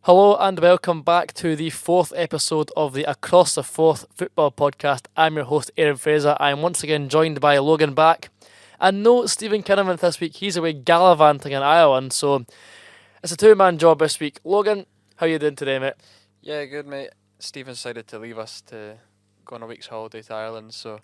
Hello and welcome back to the fourth episode of the Across the Fourth Football Podcast. I'm your host, Aaron Fraser. I am once again joined by Logan back. And no Stephen Kinnaman this week. He's away gallivanting in Ireland, so it's a two-man job this week. Logan, how you doing today, mate? Yeah, good, mate. Stephen decided to leave us to go on a week's holiday to Ireland, so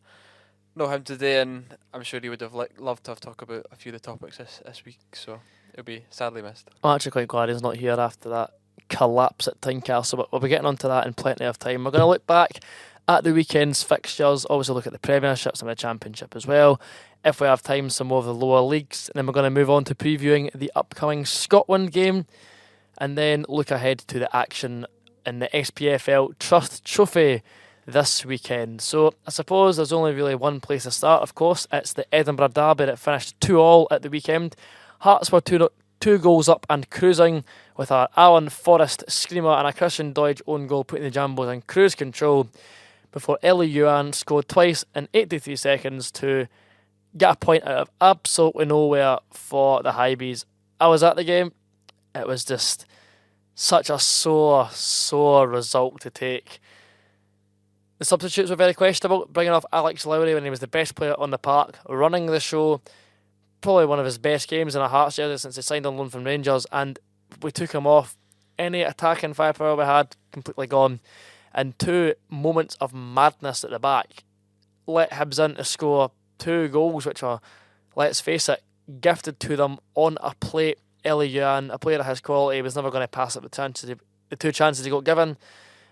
know him today, and I'm sure he would have loved to have talked about a few of the topics this week, so it'll be sadly missed. I'm actually quite glad he's not here after that collapse at Tynecastle, but we'll be getting onto that in plenty of time. We're going to look back at the weekend's fixtures, obviously look at the Premiership, some of the Championship as well. If we have time, some more of the lower leagues, and then we're going to move on to previewing the upcoming Scotland game, and then look ahead to the action in the SPFL Trust Trophy this weekend. So I suppose there's only really one place to start, of course. It's the Edinburgh Derby that finished 2-2 at the weekend. Hearts were two goals up and cruising, with our Alan Forrest screamer and a Christian Doidge own goal putting the Jambos in cruise control before Youan scored twice in 83 seconds to get a point out of absolutely nowhere for the Highbees. I was at the game. It was just such a sore result to take. The substitutes were very questionable, bringing off Alex Lowry when he was the best player on the park, running the show. Probably one of his best games in a Hearts jersey since he signed on loan from Rangers, and we took him off. Any attacking firepower we had, completely gone. And two moments of madness at the back let Hibs in to score two goals, which are, let's face it, gifted to them on a plate. Youan, a player of his quality, was never going to pass up the two chances he got given,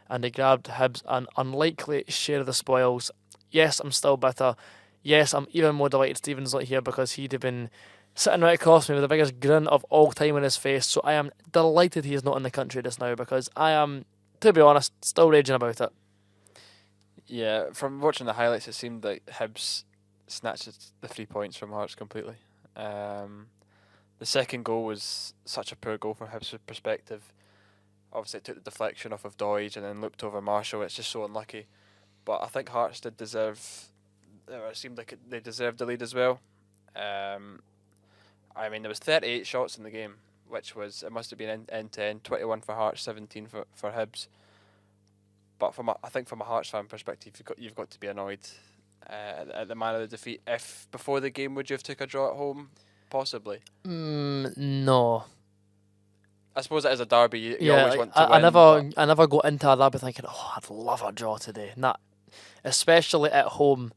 and he grabbed Hibs an unlikely share of the spoils. Yes, I'm still bitter. Yes, I'm even more delighted Stephen's not here, because he'd have been sitting right across me with the biggest grin of all time on his face. So I am delighted he is not in the country just now, because I am, to be honest, still raging about it. Yeah, from watching the highlights, it seemed like Hibs snatched the 3 points from Hearts completely. The second goal was such a poor goal from Hibs' perspective. Obviously, it took the deflection off of Doidge and then looped over Marshall. It's just so unlucky. But I think Hearts did deserve... It seemed like they deserved the lead as well. I mean, there was 38 shots in the game, which was, it must have been end-to-end, 21 for Hearts, 17 for Hibs. But I think from a Hearts fan perspective, you've got to be annoyed at the manner of the defeat. If before the game, would you have took a draw at home? Possibly. No. I suppose it is a derby. You always want to win. I never go into a derby thinking, I'd love a draw today. Nah, especially at home.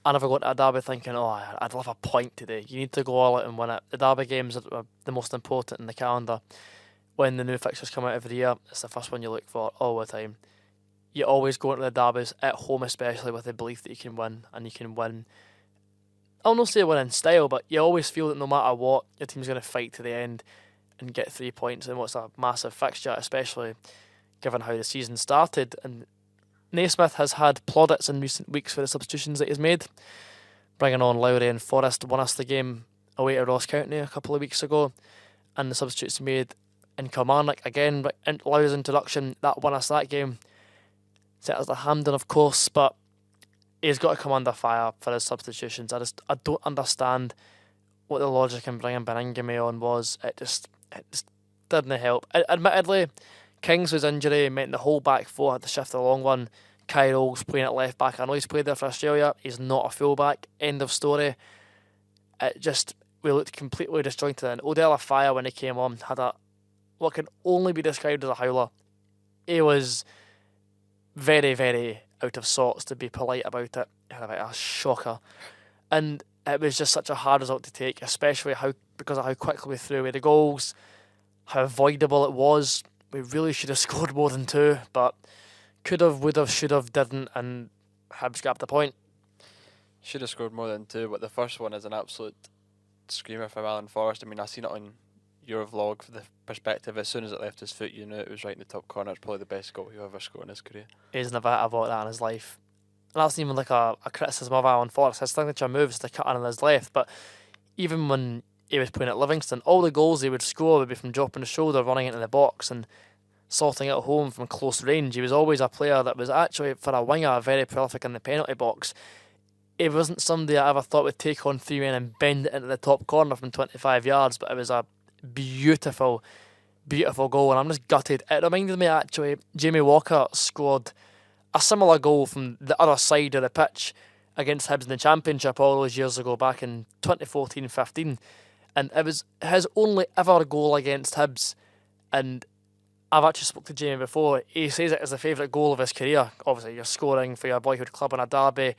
I never go into a derby thinking, I'd love a point today. You need to go all out and win it. The derby games are the most important in the calendar. When the new fixtures come out every year, it's the first one you look for all the time. You always go into the derbies, at home especially, with the belief that you can win, and you can win. I'll not say win in style, but you always feel that no matter what, your team's going to fight to the end and get 3 points in what's a massive fixture, especially given how the season started. And Naismith has had plaudits in recent weeks for the substitutions that he's made. Bringing on Lowry and Forrest won us the game away to Ross County a couple of weeks ago. And the substitutes he made in Kilmarnock, again, Lowry's introduction, that won us that game. Set us the Hampden, of course, but he's got to come under fire for his substitutions. I don't understand what the logic in bringing Beningame on was. It just didn't help. Admittedly, Kingsley's injury meant the whole back four had to shift a long one. Kyrill's playing at left back. I know he's played there for Australia. He's not a full back. End of story. We looked completely disjointed. And Odella Fire, when he came on, had what can only be described as a howler. He was very, very out of sorts, to be polite about it. He had a bit of a shocker. And it was just such a hard result to take, especially because of how quickly we threw away the goals, how avoidable it was. We really should have scored more than two, but could have, would have, should have, didn't, and Hibs grabbed the point. Should have scored more than two, but the first one is an absolute screamer from Alan Forrest. I mean, I seen it on your vlog for the perspective. As soon as it left his foot, you knew it was right in the top corner. It's probably the best goal he'll ever scored in his career. He's never had a ball like that in his life. that's even like a criticism of Alan Forrest. His signature moves to cut in on his left, but even when he was playing at Livingston, all the goals he would score would be from dropping the shoulder, running into the box, and sorting it at home from close range. He was always a player that was actually, for a winger, very prolific in the penalty box. He wasn't somebody I ever thought would take on three men and bend it into the top corner from 25 yards, but it was a beautiful, beautiful goal, and I'm just gutted. It reminded me, actually, Jamie Walker scored a similar goal from the other side of the pitch against Hibs in the Championship all those years ago, back in 2014-15, and it was his only ever goal against Hibs, and I've actually spoke to Jamie before. He says it is the favourite goal of his career. Obviously, you're scoring for your boyhood club in a derby,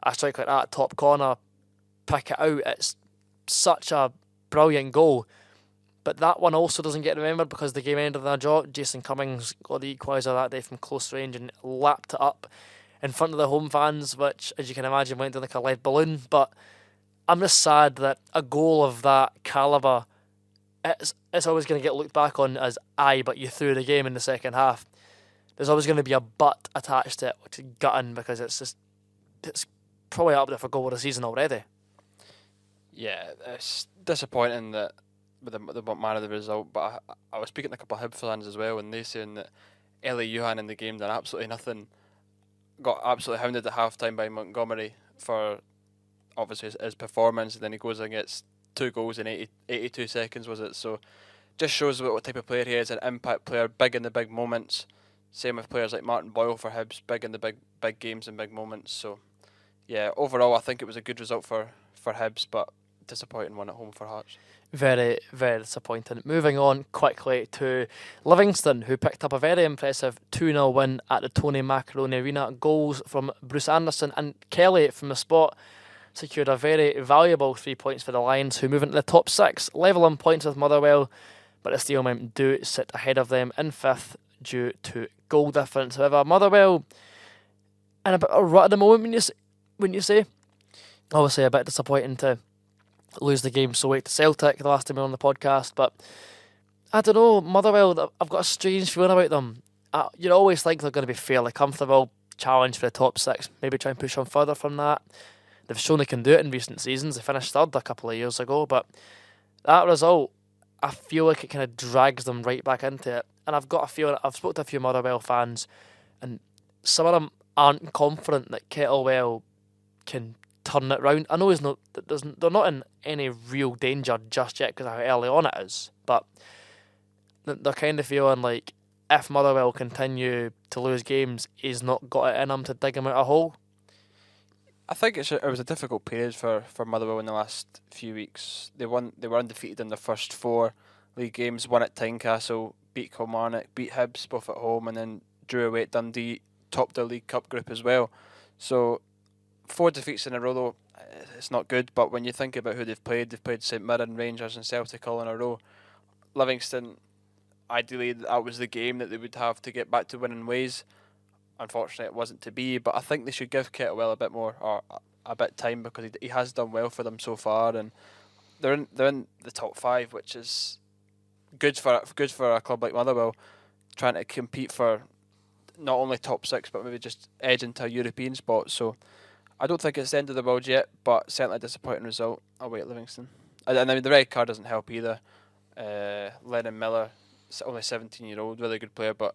a strike like that, top corner, pick it out. It's such a brilliant goal. But that one also doesn't get remembered because the game ended in a draw. Jason Cummings got the equaliser that day from close range and lapped it up in front of the home fans, which, as you can imagine, went down like a lead balloon. But I'm just sad that a goal of that calibre, it's always going to get looked back on as, aye, but you threw the game in the second half. There's always going to be a but attached to it, which is gutting, because it's probably up there for goal of the season already. Yeah, it's disappointing that with the manner of the result, but I was speaking to a couple of Hib fans as well, and they saying that Youan in the game done absolutely nothing, got absolutely hounded at half time by Montgomery for obviously his performance, and then he goes and gets 2 goals in 82 seconds, was it? So just shows what type of player he is, an impact player, big in the big moments. Same with players like Martin Boyle for Hibs, big in the big games and big moments. So yeah, overall I think it was a good result for Hibs, but disappointing one at home for Hearts. Very, very disappointing. Moving on quickly to Livingston, who picked up a very impressive 2-0 win at the Tony Macaroni Arena. Goals from Bruce Anderson and Kelly from the spot secured a very valuable 3 points for the Lions, who move into the top 6, level on points with Motherwell, but the Steelmen do sit ahead of them in 5th due to goal difference. However, Motherwell in a bit of a rut at the moment, when you say, obviously a bit disappointing to lose the game so late to Celtic the last time we were on the podcast, but I don't know, Motherwell, I've got a strange feeling about them. You'd always think they're going to be fairly comfortable, challenge for the top 6, maybe try and push on further from that. They've shown they can do it in recent seasons. They finished 3rd a couple of years ago, but that result, I feel like it kind of drags them right back into it. And I've got a feeling, I've spoken to a few Motherwell fans, and some of them aren't confident that Kettlewell can turn it round. I know they're not in any real danger just yet because of how early on it is, but they're kind of feeling like if Motherwell continue to lose games, he's not got it in him to dig him out a hole. I think it was a difficult period for Motherwell in the last few weeks. They were undefeated in their first 4 league games, won at Tynecastle, beat Kilmarnock, beat Hibs both at home, and then drew away at Dundee, topped their League Cup group as well. So 4 defeats in a row though, it's not good, but when you think about who they've played St Mirren, Rangers and Celtic all in a row. Livingston, ideally that was the game that they would have to get back to winning ways. Unfortunately, it wasn't to be, but I think they should give Kettlewell a bit more, or a bit time, because he has done well for them so far, and they're in the top 5, which is good for a club like Motherwell, trying to compete for not only top 6 but maybe just edge into a European spot. So I don't think it's the end of the world yet, but certainly a disappointing result away at Livingston. And I mean, the red card doesn't help either. Lennon Miller, only 17-year-old, really good player, but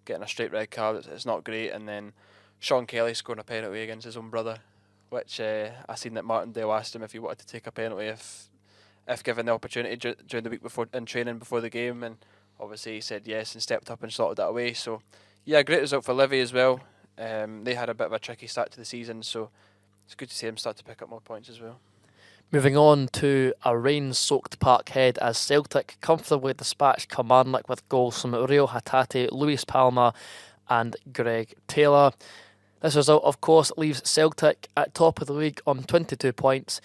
getting a straight red card, it's not great. And then Sean Kelly scoring a penalty against his own brother, which I seen that Martindale asked him if he wanted to take a penalty if given the opportunity during the week before in training before the game, and obviously he said yes and stepped up and slotted that away. So yeah, great result for Livy as well. They had a bit of a tricky start to the season, so it's good to see him start to pick up more points as well. Moving on to a rain-soaked Parkhead as Celtic comfortably dispatched Kilmarnock with goals from Rio Hatate, Luis Palma and Greg Taylor. This result, of course, leaves Celtic at top of the league on 22 points,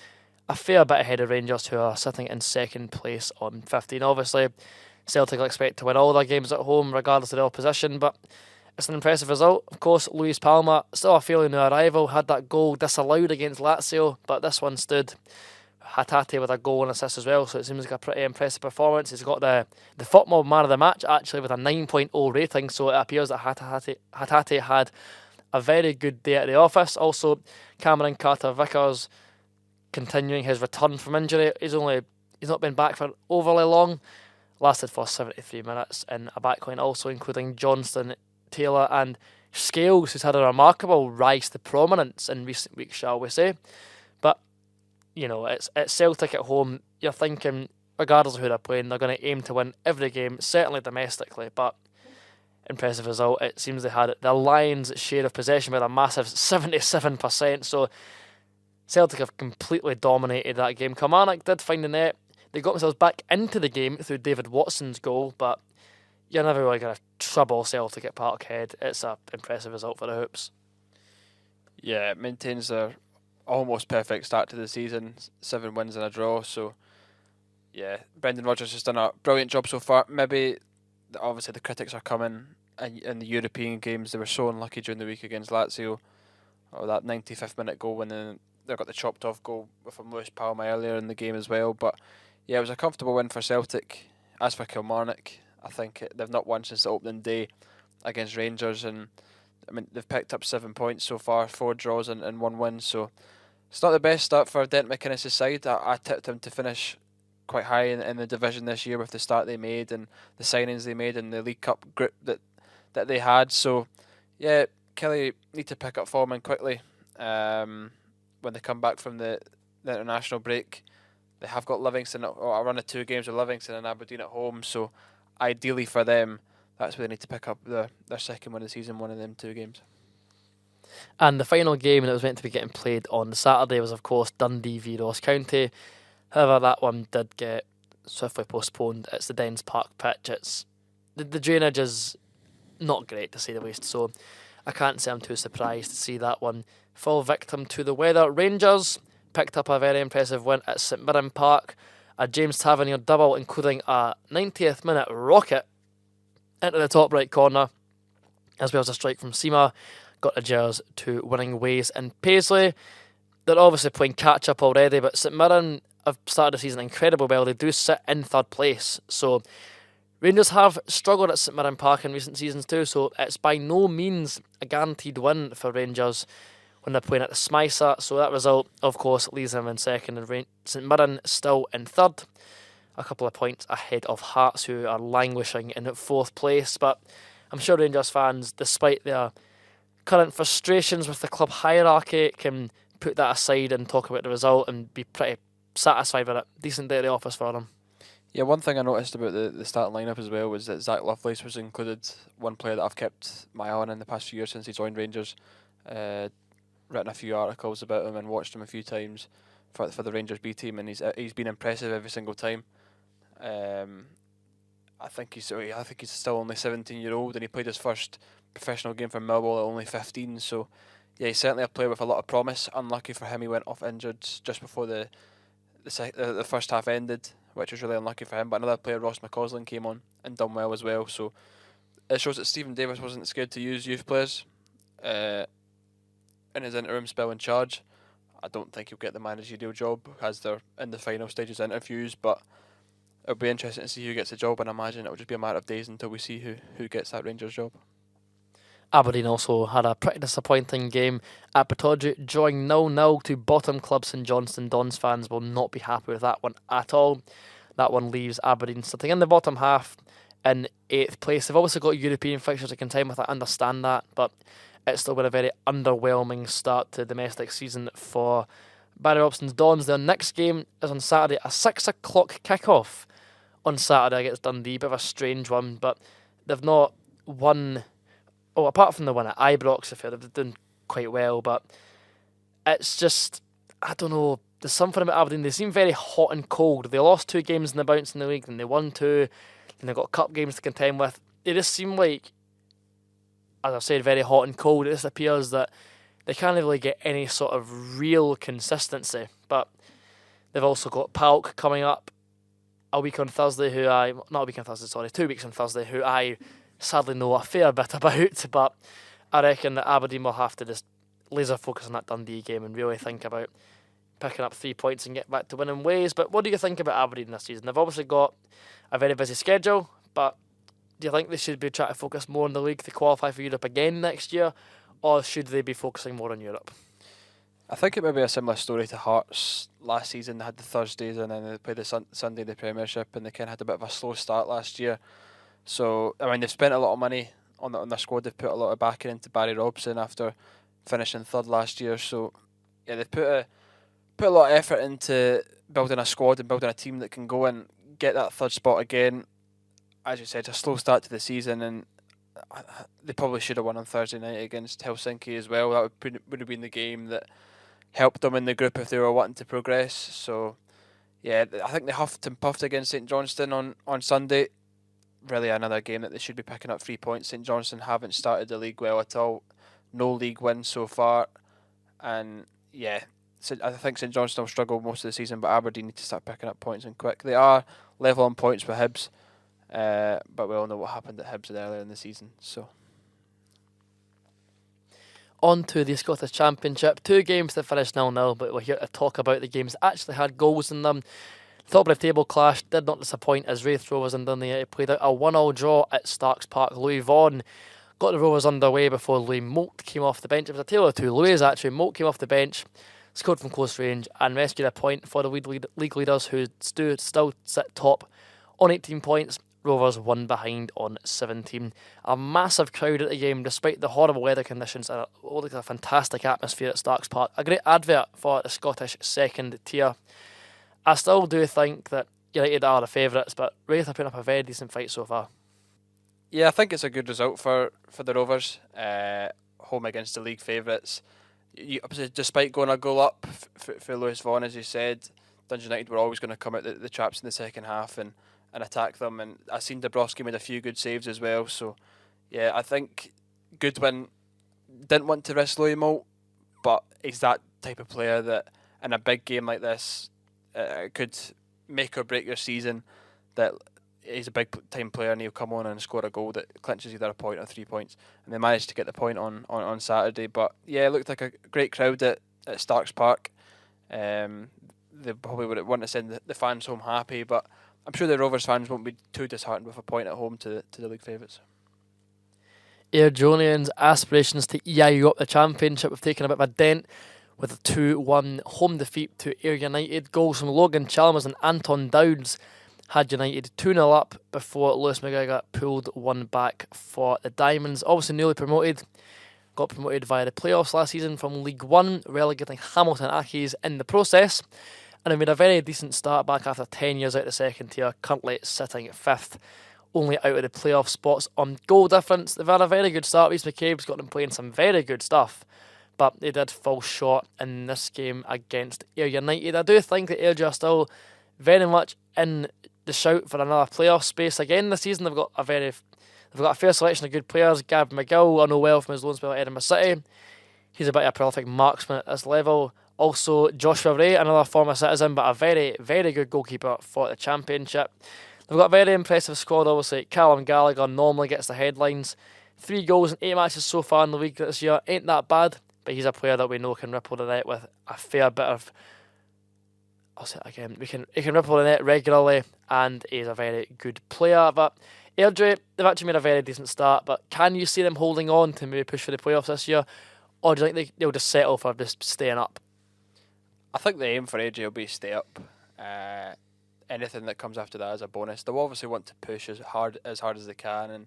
a fair bit ahead of Rangers, who are sitting in second place on 15. Obviously, Celtic will expect to win all their games at home regardless of the opposition, but it's an impressive result. Of course, Luis Palma, still a fairly new arrival, had that goal disallowed against Lazio, but this one stood. Hatate with a goal and assist as well, so it seems like a pretty impressive performance. He's got the football man of the match actually with a 9.0 rating, so it appears that Hatate had a very good day at the office. Also, Cameron Carter-Vickers continuing his return from injury. He's not been back for overly long. Lasted for 73 minutes in a backline, also including Johnston, Taylor and Scales, who's had a remarkable rise to prominence in recent weeks, shall we say. But, it's Celtic at home. You're thinking, regardless of who they're playing, they're going to aim to win every game, certainly domestically, but impressive result. It seems they had the Lions' share of possession with a massive 77%, so Celtic have completely dominated that game. Kilmarnock did find the net. They got themselves back into the game through David Watson's goal, but you're never really going to trouble Celtic at Parkhead. It's an impressive result for the Hoops. Yeah, it maintains their almost perfect start to the season, 7 wins and a draw. So, yeah, Brendan Rodgers has done a brilliant job so far. Maybe, obviously, the critics are coming in the European games. They were so unlucky during the week against Lazio. Or that 95th minute goal when they got the chopped off goal from Lewis Palma earlier in the game as well. But yeah, it was a comfortable win for Celtic. As for Kilmarnock, I think they've not won since the opening day against Rangers, and I mean they've picked up 7 points so far, 4 draws and 1 win. So it's not the best start for Denton McInnes' side. I tipped him to finish quite high in the division this year with the start they made and the signings they made and the League Cup group that they had. So yeah, Kelly need to pick up form and quickly. When they come back from the international break, they have got Livingston, or a run of 2 games with Livingston and Aberdeen at home. So ideally for them, that's where they need to pick up their second win of the season, one of them 2 games. And the final game that was meant to be getting played on the Saturday was, of course, Dundee v Ross County. However, that one did get swiftly postponed. It's the Dens Park pitch. The drainage is not great, to say the least, so I can't say I'm too surprised to see that one fall victim to the weather. Rangers picked up a very impressive win at St Mirren Park. A James Tavernier double, including a 90th minute rocket into the top right corner, as well as a strike from Sima, got the Gers to winning ways. And Paisley, they're obviously playing catch up already, but St Mirren have started the season incredibly well. They do sit in 3rd place, so Rangers have struggled at St Mirren Park in recent seasons too, so it's by no means a guaranteed win for Rangers when they're playing at the Smysa. So that result, of course, leaves them in second, and St Mirren still in 3rd, a couple of points ahead of Hearts, who are languishing in 4th place. But I'm sure Rangers fans, despite their current frustrations with the club hierarchy, can put that aside and talk about the result and be pretty satisfied with it. Decent day at the office for them. Yeah, one thing I noticed about the starting lineup as well was that Zach Lovelace was included, one player that I've kept my eye on in the past few years since he joined Rangers. Written a few articles about him and watched him a few times for the Rangers B team, and he's been impressive every single time. I think he's still only 17-year-old, and he played his first professional game for Millwall at only 15. So yeah, he's certainly a player with a lot of promise. Unlucky for him, he went off injured just before the first half ended, which was really unlucky for him. But another player, Ross McCausland, came on and done well as well. So it shows that Stephen Davis wasn't scared to use youth players in his interim spell in charge. I don't think he'll get the managerial job as they're in the final stages of interviews, but it'll be interesting to see who gets the job, and I imagine it'll just be a matter of days until we see who gets that Rangers job. Aberdeen also had a pretty disappointing game at Pittodrie, drawing 0-0 to bottom club St Johnstone. Dons fans will not be happy with that one at all. That one leaves Aberdeen sitting in the bottom half in 8th place. They've obviously got European fixtures to contend with, I understand that, but it's still been a very underwhelming start to the domestic season for Barry Robson's Dons. Their next game is on Saturday, a 6 o'clock kickoff on Saturday against Dundee. Bit of a strange one, but they've not won. Oh, apart from the one at Ibrox, they've done quite well, but it's just, I don't know, there's something about Aberdeen. They seem very hot and cold. They lost 2 games in the bounce in the league, then they won 2, and they've got cup games to contend with. They just seem like, as I've said, very hot and cold. It just appears that they can't really get any sort of real consistency. But they've also got PAOK coming up a week on Thursday, 2 weeks on Thursday, who I sadly know a fair bit about, but I reckon that Aberdeen will have to just laser focus on that Dundee game and really think about picking up 3 points and get back to winning ways. But what do you think about Aberdeen this season? They've obviously got a very busy schedule, but do you think they should be trying to focus more on the league to qualify for Europe again next year? or should they be focusing more on Europe? I think it may be a similar story to Hearts last season. They had the Thursdays and then they played the Sunday in the Premiership, and they kind of had a bit of a slow start last year. So I mean, they've spent a lot of money on their squad. They've put a lot of backing into Barry Robson after finishing third last year. So yeah, they've put a lot of effort into building a squad and building a team that can go and get that third spot again. As you said, it's a slow start to the season, and they probably should have won on Thursday night against Helsinki as well. That would have been the game that helped them in the group if they were wanting to progress. So yeah, I think they huffed and puffed against St Johnstone on Sunday. Really another game that they should be picking up 3 points. St Johnstone haven't started the league well at all. No league wins so far. And yeah, I think St Johnstone will struggle most of the season, but Aberdeen need to start picking up points and quick. They are level on points with Hibs, but we all know what happened at Hibs earlier in the season. So On to the Scottish Championship. 2 games that finished 0-0, but we're here to talk about the games that actually had goals in them. Top of the table clash did not disappoint as Wraith Rovers and Dundee United played out a 1-1 draw at Starks Park. Louis Vaughan got the Rovers underway before Louis Moult came off the bench. It was a tale of two Louis actually. Moult came off the bench, scored from close range and rescued a point for the league leaders who still sit top on 18 points. Rovers 1 behind on 17. A massive crowd at the game despite the horrible weather conditions, and it looked like a fantastic atmosphere at Starks Park. A great advert for the Scottish second tier. I still do think that United are the favourites, but Wraith are putting up a very decent fight so far. yeah, I think it's a good result for the Rovers. Home against the league favourites. Despite going a goal up for Lewis Vaughan, as you said, Dundee United were always going to come out the traps in the second half and attack them. And I seen Dabrowski made a few good saves as well. So yeah, I think Goodwin didn't want to risk Louis Moult, but he's that type of player that in a big game like this could make or break your season. That he's a big time player and he'll come on and score a goal that clinches either a point or 3 points. And they managed to get the point on Saturday. But yeah, it looked like a great crowd at Starks Park. They probably would want to send the fans home happy, but I'm sure the Rovers fans won't be too disheartened with a point at home to the league favourites. Airdronians' aspirations to EIU up the Championship have taken a bit of a dent with a 2-1 home defeat to Ayr United. Goals from Logan Chalmers and Anton Dowds had United 2-0 up before Lewis McGregor pulled one back for the Diamonds. Obviously newly promoted, got promoted via the playoffs last season from League One, relegating Hamilton Accies in the process. And have made a very decent start back after 10 years out of the second tier, currently sitting 5th, only out of the playoff spots on goal difference. They've had a very good start. Reece McCabe's got them playing some very good stuff, but they did fall short in this game against Ayr United. I do think that Ayr are still very much in the shout for another playoff space again this season. They've got a fair selection of good players. Gab McGill, I know well from his loan spell at Edinburgh City. He's a bit of a prolific marksman at this level. Also, Joshua Ray, another former Citizen, but a very, very good goalkeeper for the Championship. They've got a very impressive squad, obviously. Callum Gallagher normally gets the headlines. 3 goals in 8 matches so far in the league this year. Ain't that bad, but he's a player that we know can ripple the net with a fair bit of... I'll say it again. He can ripple the net regularly, and he's a very good player. But Airdrie, they've actually made a very decent start, but can you see them holding on to maybe push for the playoffs this year? Or do you think they'll just settle for just staying up? I think the aim for AJ will be stay up. Anything that comes after that is a bonus. They'll obviously want to push as hard as they can and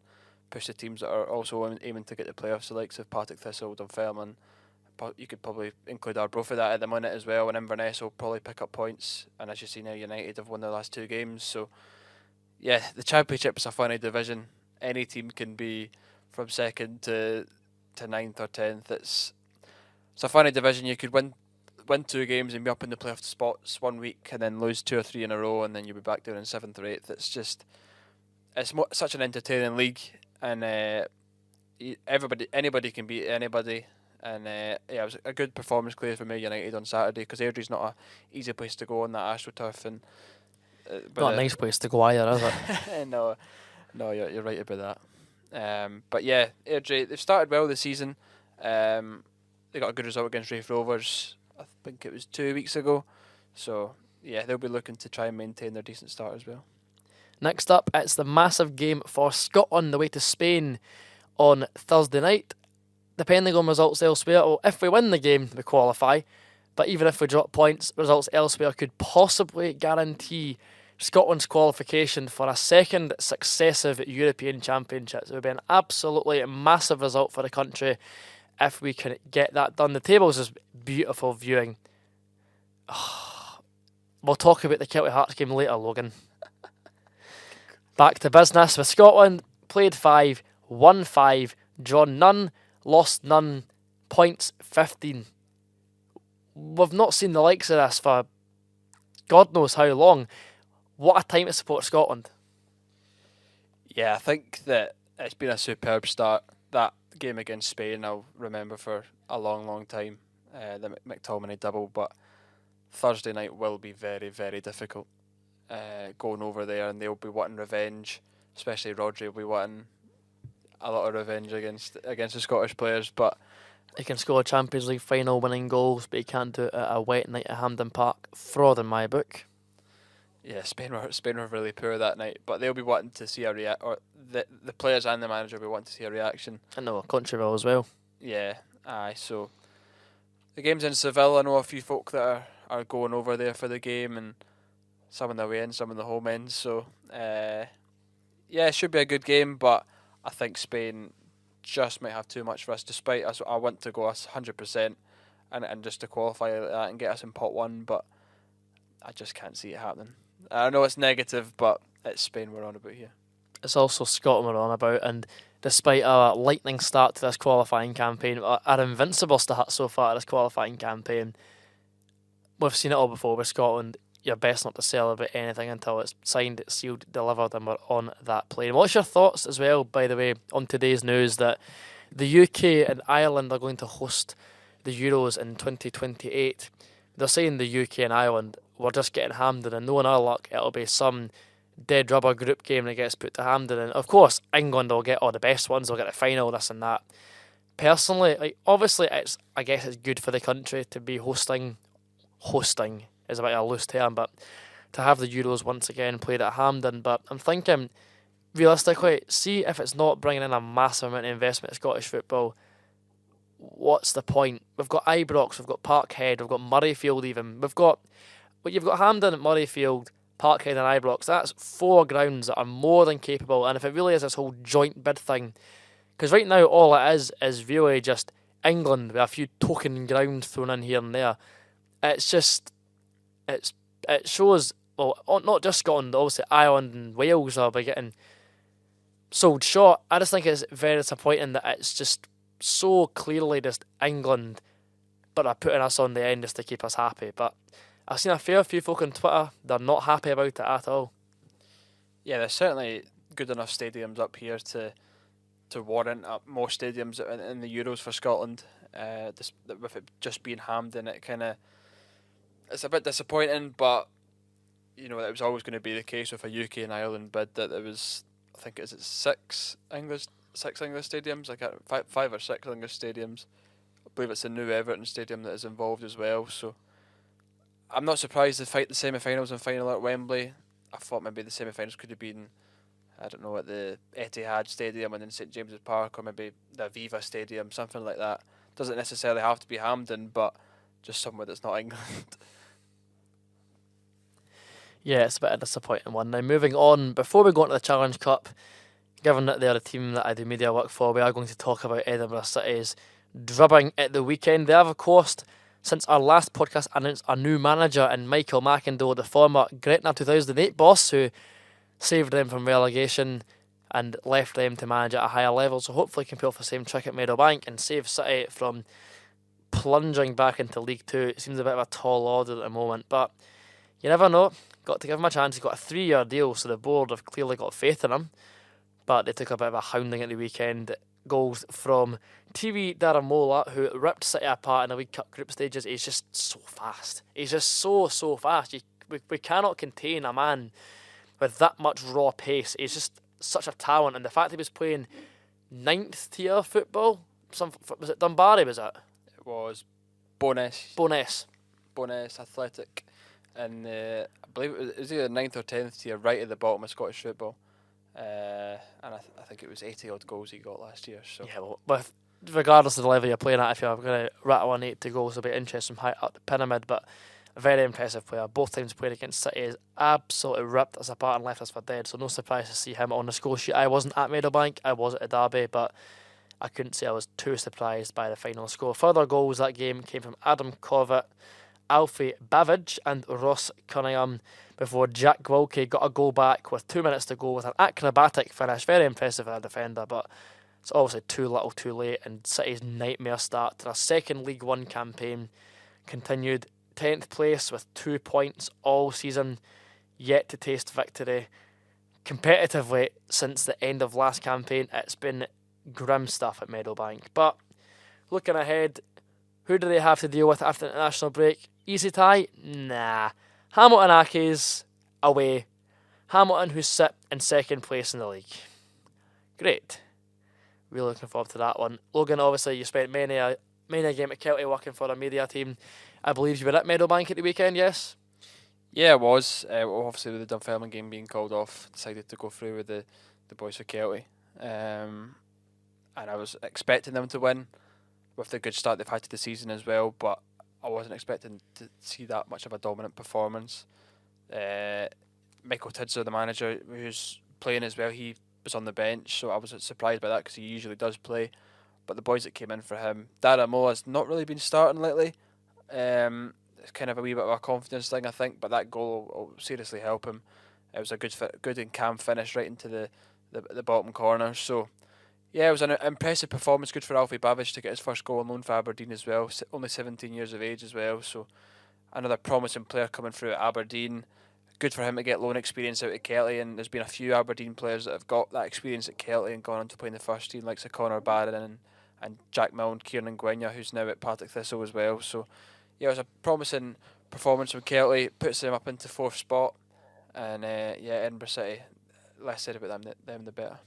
push the teams that are also aiming to get the playoffs, the likes of Partick Thistle, Dunfermline. You could probably include Arbroath for that at the minute as well, and Inverness will probably pick up points. And as you see now, United have won their last 2 games. So yeah, the Championship is a funny division. Any team can be from 2nd to 9th or 10th. It's a funny division. You could win 2 games and be up in the playoff spots one week and then lose 2 or 3 in a row and then you'll be back down in 7th or 8th. It's such an entertaining league, and anybody can beat anybody. And yeah, it was a good performance clear for Man United on Saturday, because Airdrie's not a easy place to go on that AstroTurf, and not a nice place to go either, is it? no, you're right about that. But yeah, Airdrie, they've started well this season. They got a good result against Wraith Rovers, I think it was 2 weeks ago. So yeah, they'll be looking to try and maintain their decent start as well. Next up, it's the massive game for Scotland, the way to Spain on Thursday night. depending on results elsewhere, well, if we win the game, we qualify. But even if we drop points, results elsewhere could possibly guarantee Scotland's qualification for a second successive European Championships. It would be an absolutely massive result for the country if we can get that done. The tables is beautiful viewing. We'll talk about the Celtic Hearts game later, Logan. Back to business with Scotland. Played 5, won 5, drawn none, lost none, points 15. We've not seen the likes of this for God knows how long. What a time to support Scotland. Yeah, I think that it's been a superb start. That game against Spain I'll remember for a long, long time. The McTominay double, but Thursday night will be very, very difficult. Going over there, and they'll be wanting revenge. Especially Rodri will be wanting a lot of revenge against the Scottish players. But he can score a Champions League final winning goals, but he can't do it at a wet night at Hampden Park. Fraud in my book. Yeah, Spain were really poor that night, but they'll be wanting to see or the players and the manager will be wanting to see a reaction. I know, country will as well. Yeah, aye. So the game's in Seville. I know a few folk that are going over there for the game, and some in the away end, some in the home end. So yeah, it should be a good game, but I think Spain just might have too much for us. Despite us, I want to go us 100%, and just to qualify like that and get us in pot 1, but I just can't see it happening. I know it's negative, but it's Spain we're on about here. It's also Scotland we're on about, and despite a lightning start to this qualifying campaign, our invincible start so far to this qualifying campaign, we've seen it all before with Scotland. You're best not to celebrate anything until it's signed, it's sealed, delivered, and we're on that plane. What's your thoughts as well, by the way, on today's news that the UK and Ireland are going to host the Euros in 2028? They're saying the UK and Ireland, we're just getting Hampden, and knowing our luck, it'll be some dead rubber group game that gets put to Hampden. And of course, England will get all the best ones, they'll get the final, this and that. Personally, obviously, I guess it's good for the country to be hosting is a bit of a loose term, but to have the Euros once again played at Hampden. But I'm thinking, realistically, see if it's not bringing in a massive amount of investment in Scottish football, what's the point? We've got Ibrox, we've got Parkhead, we've got Murrayfield even. You've got Hampden, Murrayfield, Parkhead and Ibrox. That's 4 grounds that are more than capable. And if it really is this whole joint bid thing, because right now all it is really just England with a few token grounds thrown in here and there. It's just, it shows, well, not just Scotland, obviously Ireland and Wales are getting sold short. I just think it's very disappointing that it's just so clearly just England, but they're putting us on the end just to keep us happy. But I've seen a fair few folk on Twitter, they're not happy about it at all. Yeah, there's certainly good enough stadiums up here to warrant more stadiums in the Euros for Scotland. With it just being Hampden, it's a bit disappointing, but it was always going to be the case with a UK and Ireland bid that there was, I think it's 6 English stadiums, I can't, 5 or 6 English stadiums. I believe it's the new Everton stadium that is involved as well. So I'm not surprised they fight the semi-finals and final at Wembley. I thought maybe the semi-finals could have been, I don't know, at the Etihad Stadium and then St James's Park, or maybe the Aviva Stadium, something like that. Doesn't necessarily have to be Hampden, but just somewhere that's not England. Yeah, it's a bit of a disappointing one. Now, moving on, before we go on to the Challenge Cup, given that they're a team that I do media work for, we are going to talk about Edinburgh City's drubbing at the weekend. They have, of course, since our last podcast, announced a new manager in Michael McIndoe, the former Gretna 2008 boss, who saved them from relegation and left them to manage at a higher level. So hopefully can pull off the same trick at Meadowbank and save City from plunging back into League Two. It seems a bit of a tall order at the moment, but you never know. Got to give him a chance. He's got a 3-year deal, so the board have clearly got faith in him. But they took a bit of a hounding at the weekend. Goals from TV Daramola, who ripped City apart in the League Cup group stages. He's just so fast. He's just so fast. We cannot contain a man with that much raw pace. He's just such a talent. And the fact he was playing 9th tier football, was it Dunbarry, was it? It was Bonus Athletic. And I believe it was either 9th or 10th tier, right at the bottom of Scottish football. And I think it was 80 odd goals he got last year. So yeah, well, with regardless of the level you're playing at, if you're going to rattle on 80 goals, it'll be interesting from high up the pyramid. But a very impressive player. Both times played against City is absolutely ripped us apart and left us for dead. So no surprise to see him on the score sheet. I wasn't at Meadowbank, I was at the Derby, but I couldn't say I was too surprised by the final score. Further goals that game came from Adam Corbett, Alfie Bavidge and Ross Cunningham before Jack Wilkie got a goal back with 2 minutes to go with an acrobatic finish. Very impressive for a defender, but it's obviously too little too late, and City's nightmare start to their second League One campaign continued. 10th place with 2 points all season, yet to taste victory. Competitively, since the end of last campaign, it's been grim stuff at Meadowbank. But looking ahead, who do they have to deal with after the international break? Easy tie? Nah. Hamilton Accies away. Hamilton, who sit in second place in the league. Great. Really looking forward to that one. Logan, obviously you spent many a game at Kelty working for a media team. I believe you were at Meadowbank at the weekend, yes? Yeah, it was. Obviously, with the Dunfermline game being called off, decided to go through with the boys for Kelty. And I was expecting them to win with the good start they've had to the season as well, but I wasn't expecting to see that much of a dominant performance. Michael Tidser, the manager, who's playing as well, he was on the bench, so I was surprised by that because he usually does play. But the boys that came in for him, Dara Moa's not really been starting lately. It's kind of a wee bit of a confidence thing, I think, but that goal will seriously help him. It was a good and calm finish right into the bottom corner. So, yeah, it was an impressive performance. Good for Alfie Babbage to get his first goal on loan for Aberdeen as well. Only 17 years of age as well. So, another promising player coming through at Aberdeen. Good for him to get loan experience out at Kelty, and there's been a few Aberdeen players that have got that experience at Kelty and gone on to play in the first team, like Connor Barron and Jack Milne, Kieran Gwenya, who's now at Partick Thistle as well. So, yeah, it was a promising performance from Kelty, puts them up into 4th spot, and Edinburgh City, less said about them the better.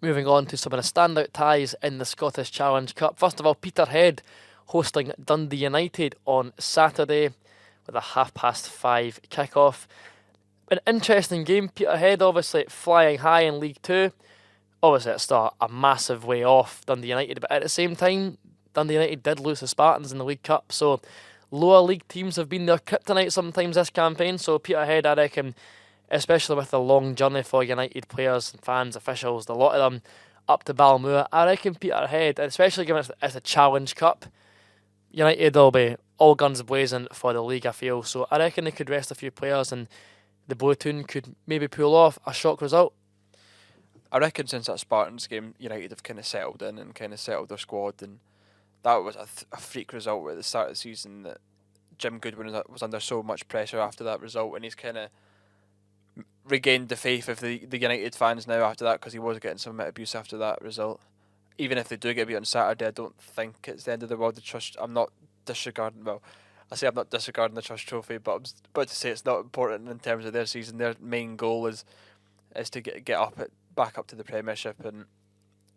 Moving on to some of the standout ties in the Scottish Challenge Cup. First of all, Peterhead hosting Dundee United on Saturday with a 5:30 kick-off. An interesting game. Peterhead obviously flying high in League 2. Obviously it's still a massive way off Dundee United, but at the same time, Dundee United did lose to Spartans in the League Cup, so lower league teams have been their kryptonite sometimes this campaign. So Peterhead, I reckon, especially with the long journey for United players, fans, officials, a lot of them up to Balmoor, I reckon Peterhead, especially given it's a Challenge Cup, United will be all guns blazing for the league, I feel. So I reckon they could rest a few players and the Bluetoon could maybe pull off a shock result. I reckon since that Spartans game, United have kind of settled in and kind of settled their squad, and that was a freak result at the start of the season that Jim Goodwin was under so much pressure after that result, and he's kind of regained the faith of the United fans now after that, because he was getting some abuse after that result. Even if they do get beat on Saturday, I don't think it's the end of the world. I'm not disregarding the Trust Trophy, but I'm about to say it's not important in terms of their season. Their main goal is to get back up to the Premiership, and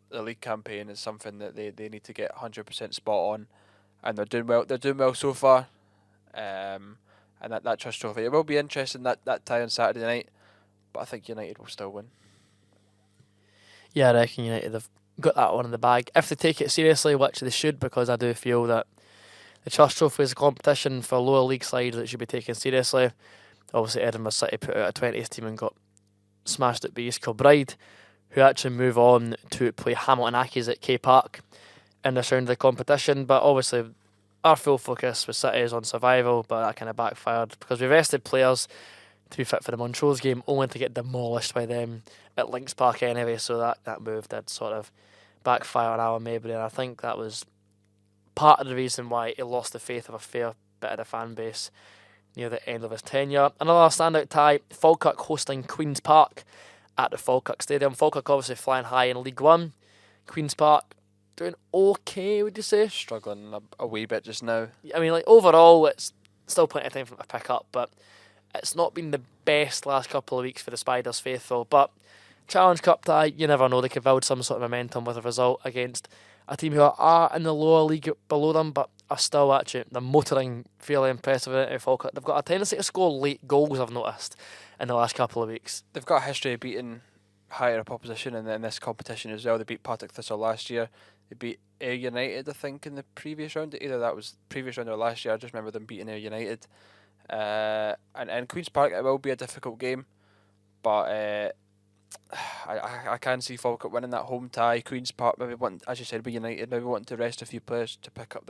the league campaign is something that they need to get 100% spot on, and they're doing well. They're doing well so far, and that Trust Trophy, it will be interesting that tie on Saturday night, but I think United will still win. Yeah, I reckon United have got that one in the bag if they take it seriously, which they should, because I do feel that the Trust Trophy is a competition for lower league sides that should be taken seriously. Obviously, Edinburgh City put out a 20th team and got smashed at by East Kilbride, who actually move on to play Hamilton Accies at K Park in this round of the competition. But obviously, our full focus with City is on survival, but that kind of backfired because we rested players to be fit for the Montrose game, only to get demolished by them at Links Park anyway. So that move did sort of backfire on Alan Mabry, and I think that was part of the reason why he lost the faith of a fair bit of the fan base near the end of his tenure. Another standout tie, Falkirk hosting Queen's Park at the Falkirk Stadium. Falkirk obviously flying high in League One. Queen's Park doing okay, would you say? Struggling a wee bit just now. I mean, like overall, it's still plenty of time for them to pick up, but it's not been the best last couple of weeks for the Spiders faithful. But Challenge Cup tie, you never know, they could build some sort of momentum with a result against a team who are in the lower league below them, but are still actually, they're motoring fairly impressive in Falkirk. They've got a tendency to score late goals, I've noticed, in the last couple of weeks. They've got a history of beating higher up opposition in this competition as well. They beat Partick Thistle last year. They beat Ayr United, I think, in the previous round. Either that was previous round or last year. I just remember them beating Ayr United. And Queen's Park, it will be a difficult game, but I can see Falkirk winning that home tie. Queen's Park maybe want, as you said, be United, maybe wanting to rest a few players to pick up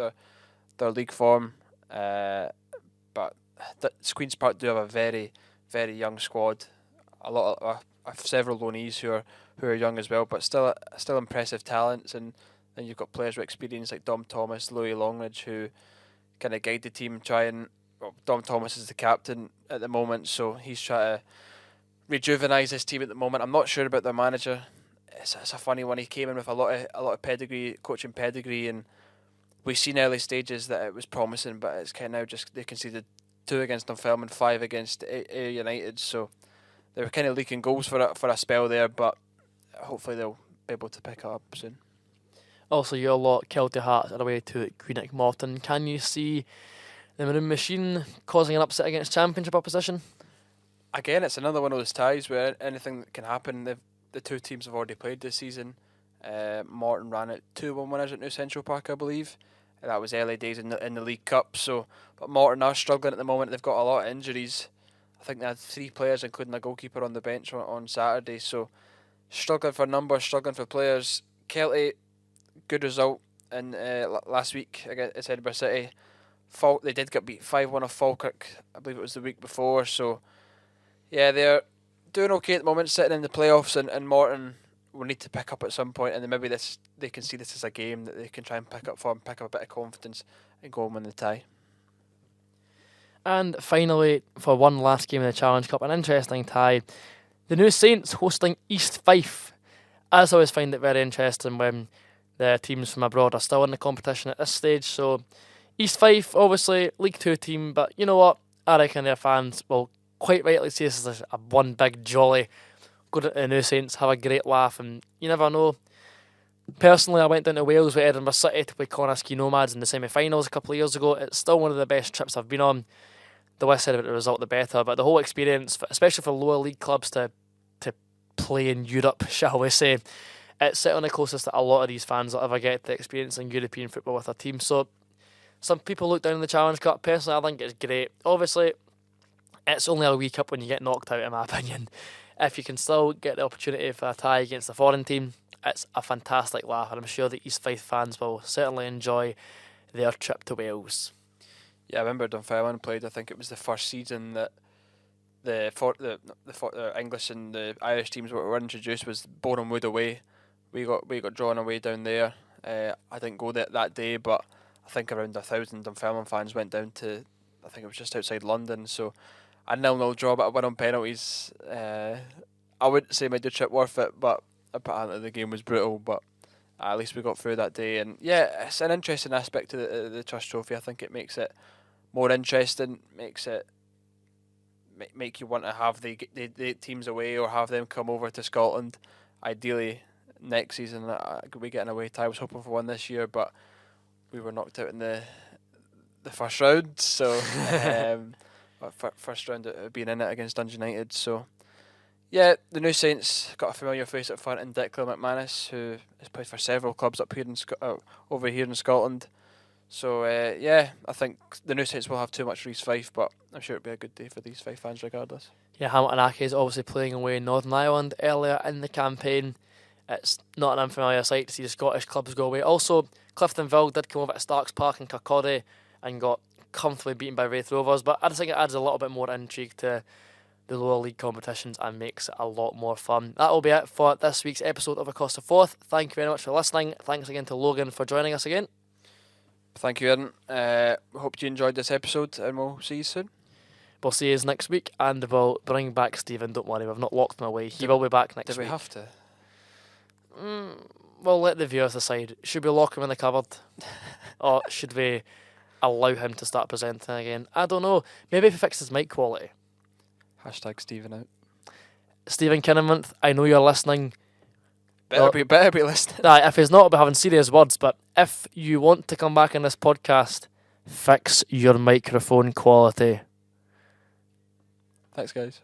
their league form. But Queen's Park do have a very, very young squad. A lot of several loanees who are young as well, but still impressive talents. And then you've got players with experience like Dom Thomas, Louis Longridge, who kind of guide the team. Dom Thomas is the captain at the moment, so he's trying to rejuvenise his team at the moment. I'm not sure about their manager. It's a funny one. He came in with a lot of pedigree, coaching pedigree, and we've seen early stages that it was promising, but it's kind of now just they conceded 2 against Dunfermline, 5 against Ayr United, so they were kind of leaking goals for a spell there, but hopefully they'll be able to pick it up soon. Also, your lot, Kelty Hearts, are away to Greenock Morton. Can you see the Maroon Machine causing an upset against Championship opposition? Again, it's another one of those ties where anything can happen. The two teams have already played this season. Morton ran it 2-1 winners at New Central Park, I believe. That was early days in the League Cup. But Morton are struggling at the moment. They've got a lot of injuries. I think they had 3 players, including a goalkeeper, on the bench on Saturday. So struggling for numbers, struggling for players. Kelty, good result in last week against Edinburgh City. They did get beat 5-1 of Falkirk. I believe it was the week before. So yeah, they're doing okay at the moment, sitting in the playoffs, and Morton will need to pick up at some point, and then maybe they can see this as a game that they can try and pick up a bit of confidence and go and win the tie. And finally, for one last game in the Challenge Cup, an interesting tie. The New Saints hosting East Fife. As I always find it very interesting when the teams from abroad are still in the competition at this stage. So East Fife, obviously, League 2 team, but you know what? I reckon their fans will quite rightly see this as a one big jolly. Go to the New Saints, have a great laugh, and you never know. Personally, I went down to Wales with Edinburgh City to play Connaski Nomads in the semi-finals a couple of years ago. It's still one of the best trips I've been on. The less said about the result, the better. But the whole experience, especially for lower league clubs to play in Europe, shall we say, it's certainly closest that a lot of these fans will ever get to experiencing European football with their team. So some people look down on the Challenge Cup. Personally, I think it's great. Obviously, it's only a wee cup when you get knocked out, in my opinion. If you can still get the opportunity for a tie against a foreign team, it's a fantastic laugh, and I'm sure the East Fife fans will certainly enjoy their trip to Wales. Yeah, I remember Dunfermline played. I think it was the first season that the English and the Irish teams were introduced was Boreham Wood away. We got drawn away down there. I didn't go that day, but I think around 1,000 Dunfermline fans went down to, I think it was just outside London. So a 0-0 draw, but a win on penalties. I wouldn't say made the trip worth it, but apparently the game was brutal. But at least we got through that day, and yeah, it's an interesting aspect to the Trust Trophy. I think it makes it more interesting, makes it make you want to have the teams away or have them come over to Scotland. Ideally, next season we get an away tie. I was hoping for one this year, but we were knocked out in the first round. So first round of being in it against Dundee United. So yeah, the New Saints got a familiar face up front in Declan McManus, who has played for several clubs up here over here in Scotland. So yeah, I think the New Saints will have too much for East Fife, but I'm sure it'll be a good day for these Fife fans regardless. Yeah, Hamilton Accy is obviously playing away in Northern Ireland earlier in the campaign. It's not an unfamiliar sight to see the Scottish clubs go away. Also, Cliftonville did come over to Starks Park in Kirkcaldy and got comfortably beaten by Wraith Rovers, but I just think it adds a little bit more intrigue to the lower league competitions and makes it a lot more fun. That will be it for this week's episode of Across the Forth. Thank you very much for listening. Thanks again to Logan for joining us again. Thank you, Aaron. Hope you enjoyed this episode, and we'll see you soon. We'll see you next week, and we'll bring back Stephen. Don't worry, we've not locked him away. He will be back next week. Do we have to? We'll let the viewers decide. Should we lock him in the cupboard? Or should we allow him to start presenting again? I don't know. Maybe if he fixes his mic quality. # Stephen out. Stephen Kinnamonth, I know you're listening. Better be listening. If he's not, I'll be having serious words, but if you want to come back in this podcast, fix your microphone quality. Thanks, guys.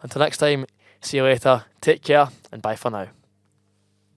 Until next time, See you later. Take care and bye for now.